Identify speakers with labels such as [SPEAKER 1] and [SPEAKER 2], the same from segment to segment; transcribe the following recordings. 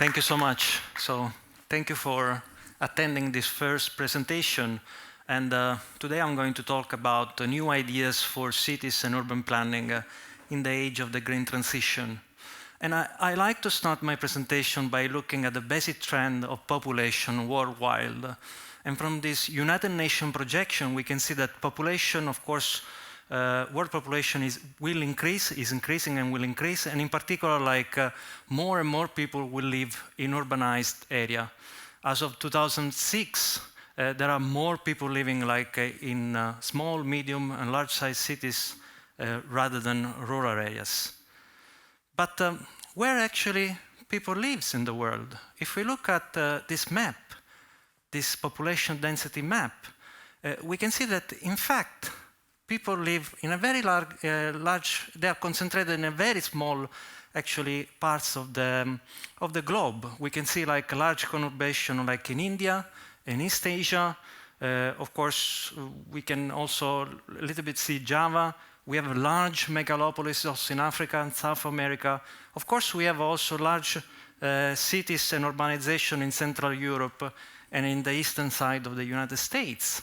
[SPEAKER 1] Thank you so much. So thank you for attending this first presentation. And today I'm going to talk about new ideas for cities and urban planning in the age of the green transition. And I like to start my presentation by looking at the basic trend of population worldwide. And from this United Nations projection, we can see that population, of course, world population is increasing and will increase, and in particular, more and more people will live in urbanized area. As of 2006, there are more people living in small, medium, and large-sized cities rather than rural areas. But where actually people lives in the world? If we look at this map, this population density map, we can see that, in fact, people live in a very large, they are concentrated in a very small, actually, parts of the globe. We can see a large conurbation like in India, in East Asia. Of course, we can also a little bit see Java. We have large megalopolises also in Africa and South America. Of course, we have also large cities and urbanization in Central Europe and in the eastern side of the United States.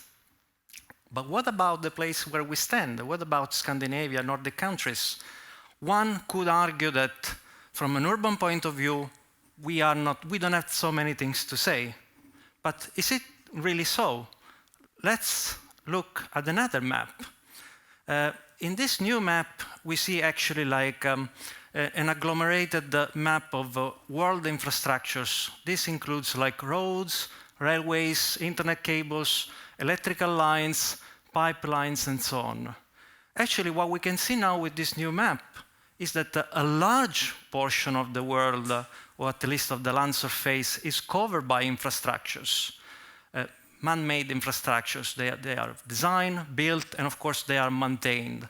[SPEAKER 1] But what about the place where we stand? What about Scandinavia, Nordic countries? One could argue that from an urban point of view, we don't have so many things to say. But is it really so? Let's look at another map. In this new map, we see actually an agglomerated map of world infrastructures. This includes roads, railways, internet cables, electrical lines, pipelines, and so on. Actually, what we can see now with this new map is that a large portion of the world, or at least of the land surface, is covered by infrastructures, man-made infrastructures. They are designed, built, and of course they are maintained.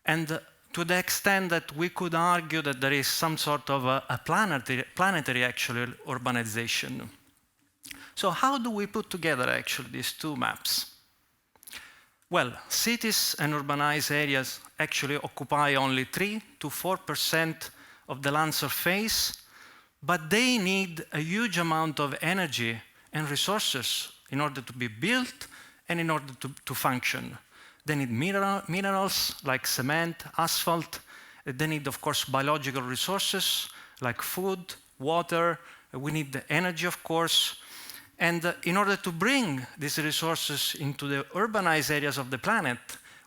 [SPEAKER 1] And to the extent that we could argue that there is some sort of a planetary actually urbanization. So how do we put together actually these two maps? Well, cities and urbanized areas actually occupy only 3 to 4% of the land surface, but they need a huge amount of energy and resources in order to be built and in order to function. They need minerals like cement, asphalt. They need, of course, biological resources like food, water. We need the energy, of course. And in order to bring these resources into the urbanized areas of the planet,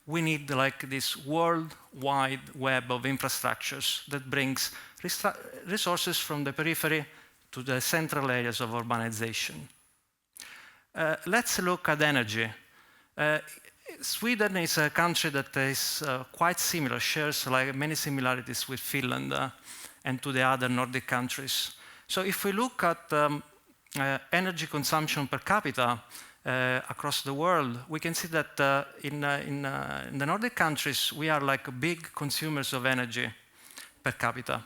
[SPEAKER 1] we need this worldwide web of infrastructures that brings resources from the periphery to the central areas of urbanization. Let's look at energy. Sweden is a country that is quite similar, shares many similarities with Finland and to the other Nordic countries. So if we look at energy consumption per capita across the world, we can see that in the Nordic countries, we are big consumers of energy per capita.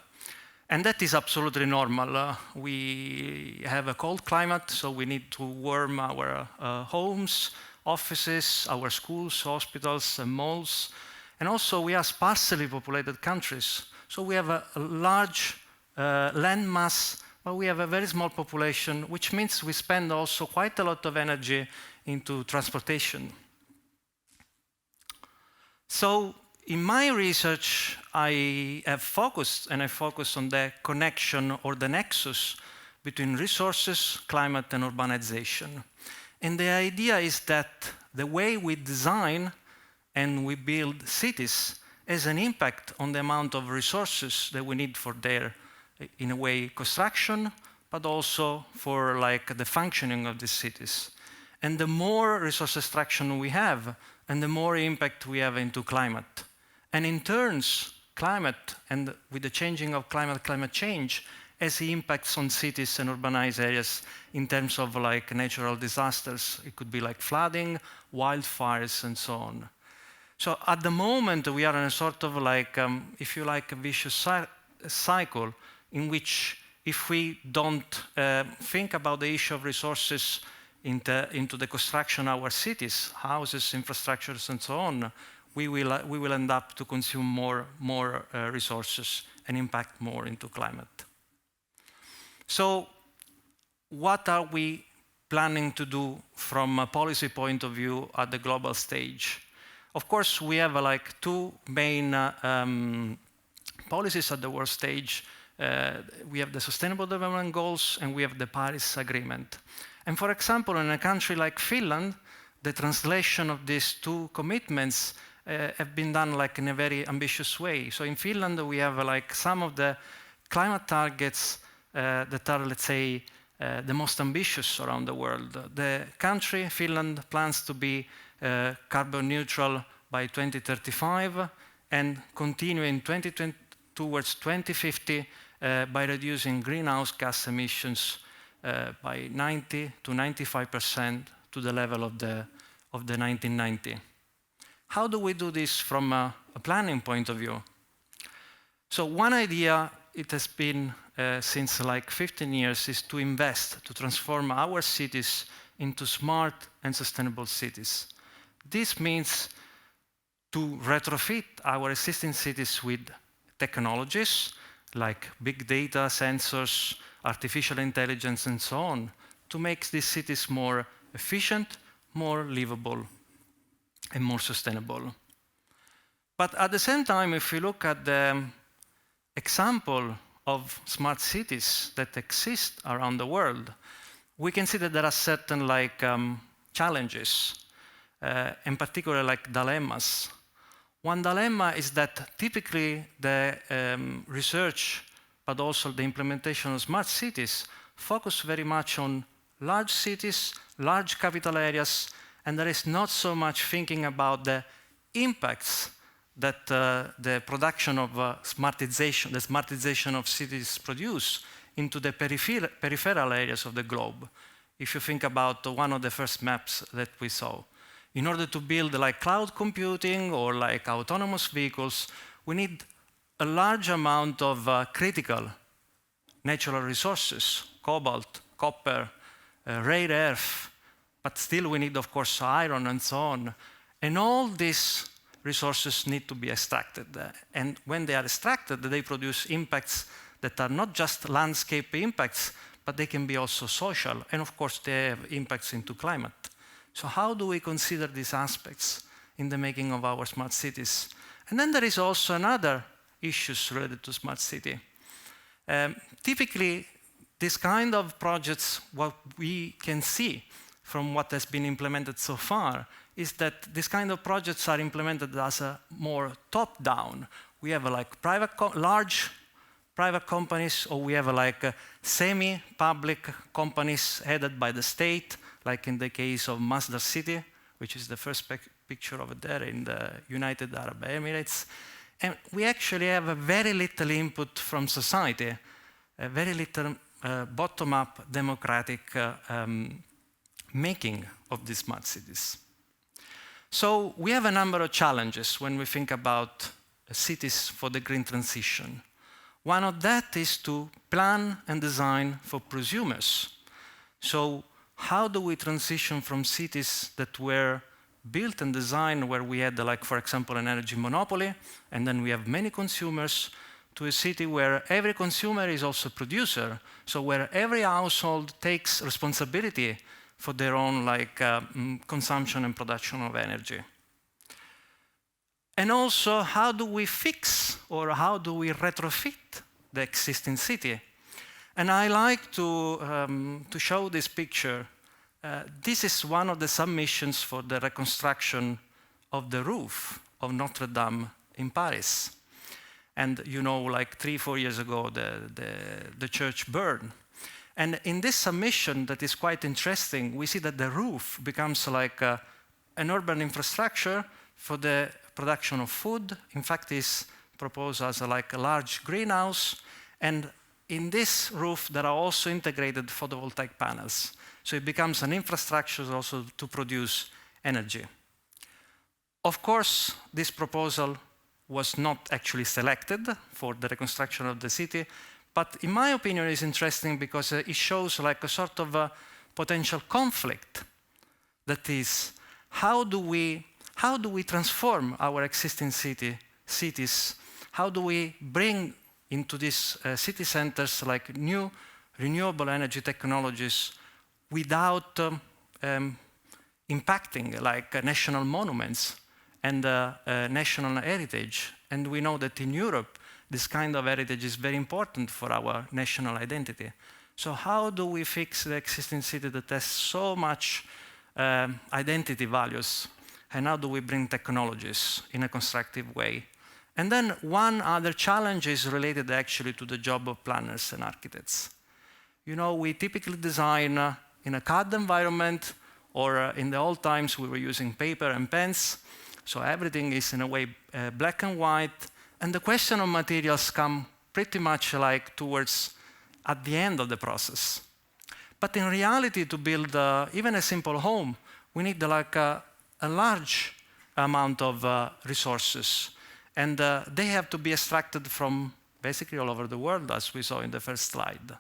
[SPEAKER 1] And that is absolutely normal. We have a cold climate, so we need to warm our homes, offices, our schools, hospitals, and malls. And also, we are sparsely populated countries. So we have a large land mass, but we have a very small population, which means we spend also quite a lot of energy into transportation. So in my research, I have focused on the connection or the nexus between resources, climate, and urbanization. And the idea is that the way we design and we build cities has an impact on the amount of resources that we need for their, in a way, construction, but also for the functioning of these cities. And the more resource extraction we have, and the more impact we have into climate. And in turns, climate, and with the changing of climate change, has impacts on cities and urbanized areas in terms of natural disasters. It could be flooding, wildfires, and so on. So at the moment, we are in a sort of if you like, a vicious cycle in which if we don't think about the issue of resources into the construction of our cities, houses, infrastructures, and so on, we will end up to consume more resources and impact more into climate. So what are we planning to do from a policy point of view at the global stage? Of course, we have like two main policies at the world stage. We have the Sustainable Development Goals and we have the Paris Agreement. And for example, in a country like Finland, the translation of these two commitments have been done like in a very ambitious way. So in Finland, we have like some of the climate targets that are, let's say, the most ambitious around the world. The country, Finland, plans to be carbon neutral by 2035 and continue in 2020 towards 2050 by reducing greenhouse gas emissions by 90 to 95% to the level of the 1990. How do we do this from a planning point of view? So one idea, it has been since like 15 years, is to invest, to transform our cities into smart and sustainable cities. This means to retrofit our existing cities with technologies like big data, sensors, artificial intelligence, and so on, to make these cities more efficient, more livable, and more sustainable. But at the same time, if we look at the example of smart cities that exist around the world, we can see that there are certain like challenges, in particular like dilemmas. One dilemma is that typically the research, but also the implementation of smart cities, focus very much on large cities, large capital areas, and there is not so much thinking about the impacts that the production of the smartization of cities produce into the peripheral areas of the globe. If you think about one of the first maps that we saw, in order to build like cloud computing or like autonomous vehicles, we need a large amount of critical natural resources, cobalt, copper, rare earth, but still we need, of course, iron and so on. And all these resources need to be extracted. And when they are extracted, they produce impacts that are not just landscape impacts, but they can be also social. And of course, they have impacts into climate. So how do we consider these aspects in the making of our smart cities? And then there is also another issues related to smart city. Typically, this kind of projects, what we can see from what has been implemented so far, is that this kind of projects are implemented as a more top-down. We have like large private companies, or we have like semi-public companies headed by the state, like in the case of Masdar City, which is the first picture over there in the United Arab Emirates. And we actually have a very little input from society, a very little bottom-up democratic making of these smart cities. So we have a number of challenges when we think about cities for the green transition. One of that is to plan and design for prosumers. So how do we transition from cities that were built and designed where we had, like, for example, an energy monopoly, and then we have many consumers, to a city where every consumer is also a producer, so where every household takes responsibility for their own consumption and production of energy. And also, how do we fix or how do we retrofit the existing city? And I like to show this picture. This is one of the submissions for the reconstruction of the roof of Notre Dame in Paris. And you know, like 3-4 years ago, the church burned. And in this submission that is quite interesting, we see that the roof becomes like an urban infrastructure for the production of food. In fact, it's proposed as like a large greenhouse. And in this roof, there are also integrated photovoltaic panels. So it becomes an infrastructure also to produce energy. Of course, this proposal was not actually selected for the reconstruction of the city, but in my opinion, it's interesting because it shows like a sort of a potential conflict. That is, how do we transform our existing cities? How do we bring into these city centers like new renewable energy technologies without impacting like national monuments and national heritage. And we know that in Europe, this kind of heritage is very important for our national identity. So how do we fix the existing city that has so much identity values? And how do we bring technologies in a constructive way? And then one other challenge is related actually to the job of planners and architects. You know, we typically design in a CAD environment, or in the old times we were using paper and pens, so everything is in a way black and white, and the question of materials come pretty much like towards at the end of the process. But in reality, to build even a simple home, we need like a large amount of resources, and they have to be extracted from basically all over the world, as we saw in the first slide.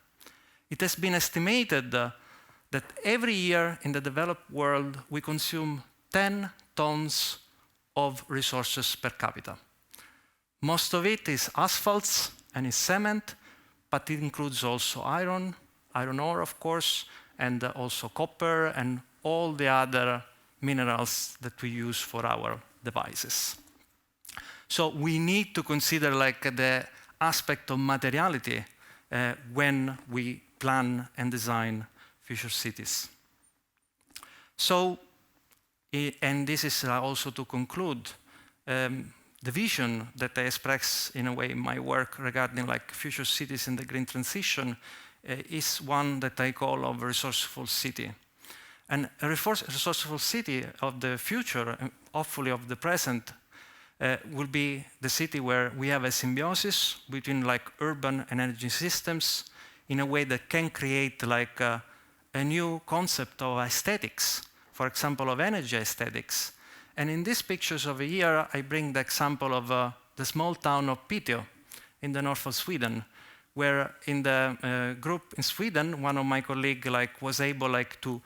[SPEAKER 1] It has been estimated that every year in the developed world, we consume 10 tons of resources per capita. Most of it is asphalts and is cement, but it includes also iron ore, of course, and also copper and all the other minerals that we use for our devices. So we need to consider like the aspect of materiality when we plan and design future cities. So, and this is also to conclude, the vision that I express in a way in my work regarding like future cities in the green transition is one that I call of a resourceful city. And a resourceful city of the future, hopefully of the present, will be the city where we have a symbiosis between like urban and energy systems in a way that can create like a new concept of aesthetics, for example, of energy aesthetics. And in these pictures over here, I bring the example of the small town of Piteå in the north of Sweden, where in the group in Sweden, one of my colleagues like, was able like, to,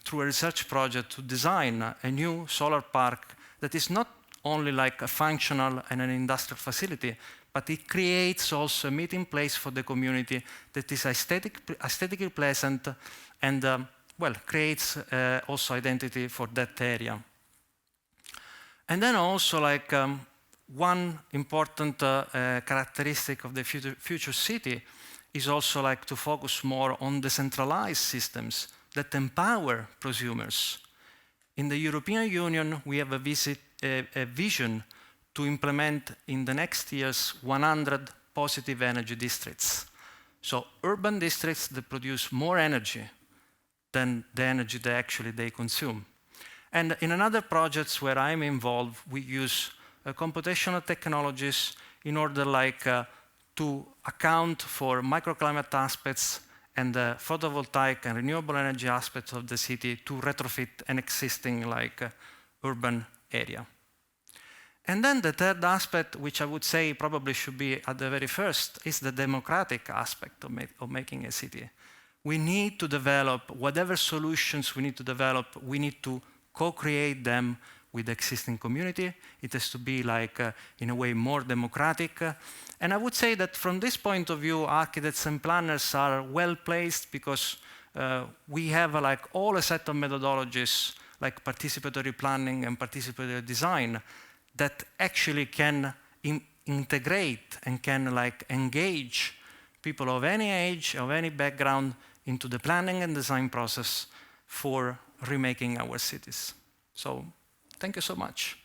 [SPEAKER 1] through a research project, to design a new solar park that is not only like a functional and an industrial facility, but it creates also a meeting place for the community that is aesthetically pleasant and well, creates also identity for that area. And then also like one important characteristic of the future city is also like to focus more on decentralized systems that empower prosumers. In the European Union, we have a vision to implement in the next years 100 positive energy districts. So urban districts that produce more energy than the energy that actually they consume. And in another projects where I'm involved, we use computational technologies in order like to account for microclimate aspects and the photovoltaic and renewable energy aspects of the city to retrofit an existing like urban area. And then the third aspect, which I would say probably should be at the very first, is the democratic aspect of making a city. We need to develop whatever solutions we need to develop, we need to co-create them with the existing community. It has to be like, in a way, more democratic. And I would say that from this point of view, architects and planners are well placed because we have like all a set of methodologies like participatory planning and participatory design that actually can integrate and can like engage people of any age, of any background into the planning and design process for remaking our cities. So, thank you so much.